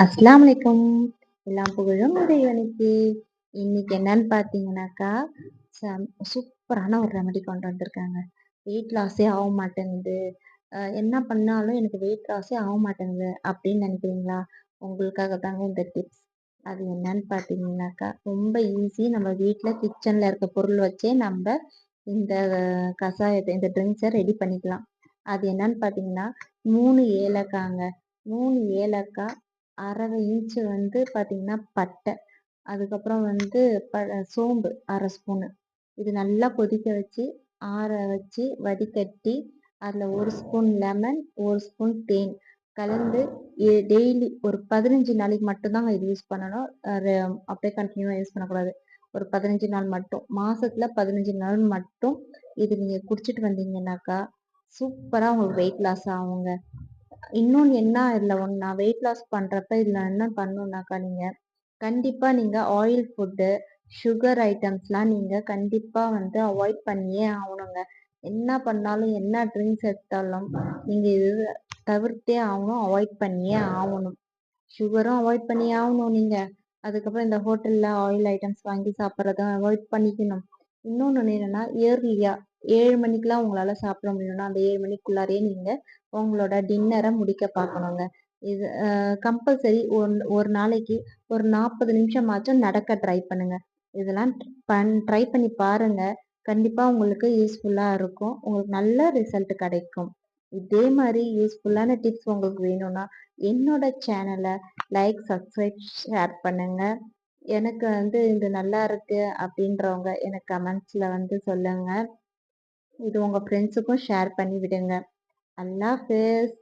அஸ்ஸலாமு அலைக்கும். எல்லாம் புகழும் இறைவனுக்கு. இன்னைக்கு என்னன்னு பார்த்தீங்கன்னாக்கா, சூப்பரான ஒரு ரெமெடி கொண்டு வந்திருக்காங்க. வெயிட் லாஸே ஆக மாட்டேங்குது. என்ன பண்ணாலும் எனக்கு வெயிட் லாஸே ஆக மாட்டேங்குது அப்படின்னு நினைக்கிறீங்களா? உங்களுக்காக தாங்க இந்த டிப்ஸ். அது என்னன்னு பார்த்தீங்கன்னாக்கா, ரொம்ப ஈஸி. நம்ம வீட்ல கிச்சன்ல இருக்க பொருள் வச்சே நம்ப இந்த கசாயத்த இந்த ட்ரிங்க்ஸ ரெடி பண்ணிக்கலாம். அது என்னன்னு பார்த்தீங்கன்னா, 3 ஏலக்காங்க. 3 ஏலக்காய், 1/2 இன்ச்சு பார்த்தீங்கன்னா பட்டை, அதுக்கப்புறம் சோம்பு 1/2 ஸ்பூனு. இது நல்லா கொதிக்க வச்சு, ஆற வச்சு, வடிகட்டி, அதில 1 ஸ்பூன் லெமன், 1 ஸ்பூன் தேன் கலந்து டெய்லி ஒரு 15 நாளைக்கு மட்டும் தாங்க இது யூஸ் பண்ணணும். அப்படியே கன்டினியூவா யூஸ் பண்ணக்கூடாது. ஒரு 15 நாள் மட்டும். மாசத்துல 15 நாள் மட்டும் இது நீங்க குடிச்சிட்டு வந்தீங்கன்னாக்கா, சூப்பரா உங்களுக்கு வெயிட் லாஸ் ஆகுங்க. இன்னொன்னு என்ன இதுல ஒண்ணா வெயிட் லாஸ் பண்றப்ப இதுல என்ன பண்ணணும்னாக்கா, கண்டிப்பா நீங்க ஆயில் ஃபுட்டு, சுகர் ஐட்டம்ஸ்லாம் நீங்க கண்டிப்பா அவாய்ட் பண்ணியே ஆகணுங்க. என்ன பண்ணாலும், என்ன ட்ரிங்க்ஸ் எடுத்தாலும், நீங்க இது தவிர்த்தே ஆகணும். அவாய்ட் பண்ணியே ஆகணும். சுகரும் அவாய்ட் பண்ணியே ஆகணும் நீங்க. அதுக்கப்புறம் இந்த ஹோட்டல்ல ஆயில் ஐட்டம்ஸ் வாங்கி சாப்பிடுறத அவாய்ட் பண்ணிக்கணும். இன்னொன்னு என்னன்னா, இயர்லியா 7 மணிக்கெல்லாம் உங்களால சாப்பிட முடியும்னா, அந்த 7 மணிக்குள்ளாரயே நீங்க உங்களோட டின்னர முடிக்க பார்க்கணுங்க. இது கம்பல்சரி ஒரு நாளைக்கு ஒரு 40 நிமிஷமாச்சும் நடக்க ட்ரை பண்ணுங்க. இதெல்லாம் ட்ரை பண்ணி பாருங்க. கண்டிப்பா உங்களுக்கு யூஸ்ஃபுல்லா இருக்கும். உங்களுக்கு நல்ல ரிசல்ட் கிடைக்கும். இதே மாரி யூஸ்ஃபுல்லான டிப்ஸ் உங்களுக்கு வேணும்னா, என்னோட சேனல லைக், சப்ஸ்கிரைப், ஷேர் பண்ணுங்க. எனக்கு இது நல்லா இருக்கு அப்படின்றவங்க எனக்கு கமெண்ட்ஸ்ல சொல்லுங்க. இது உங்க ஃப்ரெண்ட்ஸுக்கும் ஷேர் பண்ணி விடுங்க. அல்லாஹ் ஹாஃபிஸ்.